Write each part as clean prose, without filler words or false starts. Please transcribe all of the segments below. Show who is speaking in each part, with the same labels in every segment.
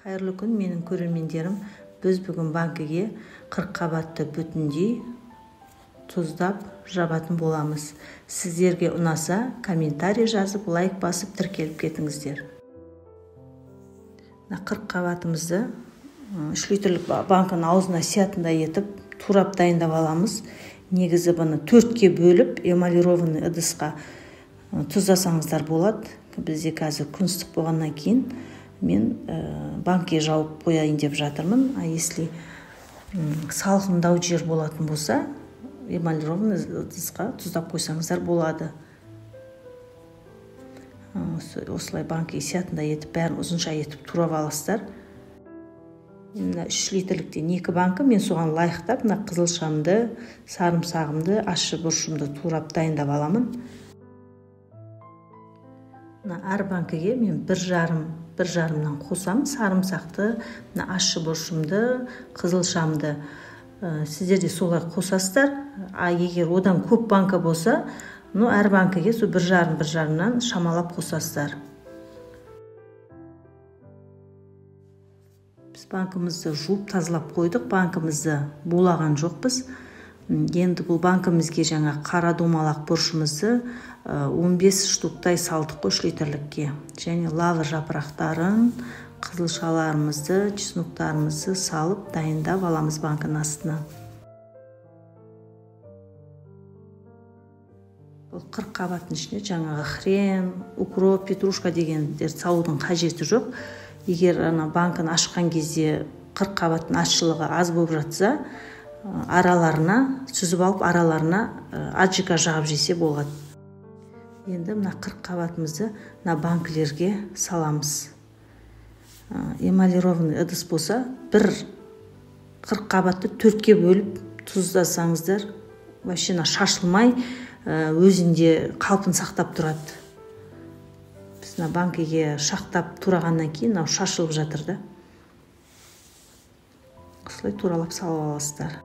Speaker 1: Қайырлы күн, менің көрермендерім. Біз бүгін банкіге 40 қабатты бүтіндей тұздап жабатын боламыз. Сіздерге ұнаса, комментарий жазып, лайк басып, тіркеліп кетіңіздер. 40 қабатымызды 3 литрлік банкының аузына сиятындай етіп, турап дайындап аламыз. Негізі бұны 4-ке бөліп, эмалированный ыдысқа тұздасаңыздар болады. Бізде қазір күн ыстық болғаннан кейін мен банкіге жауып қояйын деп жатырмын. Если салқындау жер болатын болса, эмалированный ыдысқа тұздап қойсаңыздар болады. Осылай банкіге сиятындай етіп, бәрін ұзынша етіп турап аласыздар. 3 литрліктен 2 банкі мен соған лайықтап, қызылшамды, сарымсағымды, ащы бұрышымды турап дайындап аламын. Әр банкіге мен бір жарымнан қосам, сарымсақты, ащы бұрышымды, қызылшамды. Сіздер де солай қосасыздар. Егер одан көп банка болса, әр банкіге бір жарымнан шамалап қосасыздар. Біз банкімізді жуып тазалап қойдық, банкімізді булаған жоқпыз. Енді бұл банкімізге жаңа қара домалақ бұрышымызды 15 штуктай салдық 3 литрлікке. Және лавр жапырақтарын, қызылшаларымызды, чесноктарымызды салып дайындап аламыз банкінің астына. Бұл 40 қабаттың ішіне жаңағы хрен, укроп, петрушка дегендер салудың қажеті жоқ. Егер банкін ашқан кезде 40 қабаттың ащылығы аз болып жатса, араларына сүзіп алып, араларына аджика жағып жесе болады. Енді 40 қабатымызды банкілерге саламыз. Эмалированный ыдыс болса, 40 қабатты 4-ке бөліп тұздасаңыздар, вообще шашылмай, өзінде қалпын сақтап тұрады. Біз банкіге шақтап турағаннан кейін шашылып жатыр. Осылай туралап салып аласыздар.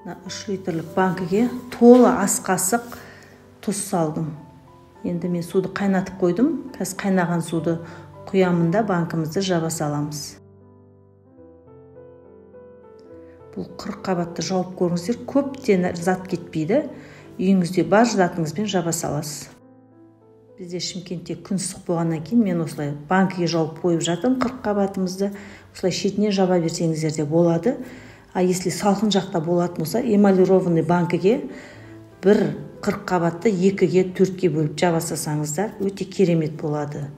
Speaker 1: 3 литрлік банкіге толы ас қасық тұз салдым. Енді мен суды қайнатып қойдым. Қазір қайнаған суды құямын да банкімізді жаба саламыз. Бұл 40 қабатты жауып көріңіздер, көптен зат кетпейді. Үйіңізде бар затыңызбен жаба саласыз. Бізде Шымкентте күн ыстық болғаннан кейін мен осылай банкіге жауып қойып жатырмын 40 қабатымызды. Осылай шетіне жаба берсеңіздер де болады. Если салқын жақта болатын болса, эмалированный банкіге 40 қабатты 2-ге 4-ке бөліп жабасасаңыздар, өте керемет болады.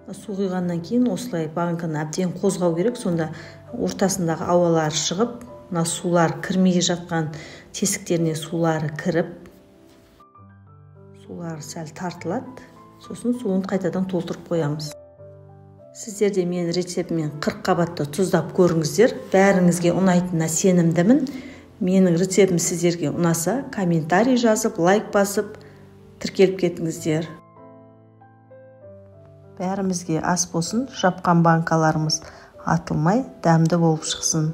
Speaker 1: Су құйғаннан кейін осылай банкіні әбден қозғау керек, сонда ортасындағы ауалары шығып, сулар кірмей жатқан тесіктеріне сулары кіріп, сулары сәл тартылады. Сосын суын қайтадан толтырып қоямыз. Сіздер де мен рецептімен 40 қабатты тұздап көріңіздер. Бәріңізге ұнайтынына сенімдімін. Менің рецептім сіздерге ұнаса, комментарий жазып, лайк басып, тіркеліп кетіңіздер. Бәрімізге ас болсын, жапқан банкаларымыз атылмай, дәмді болып шықсын.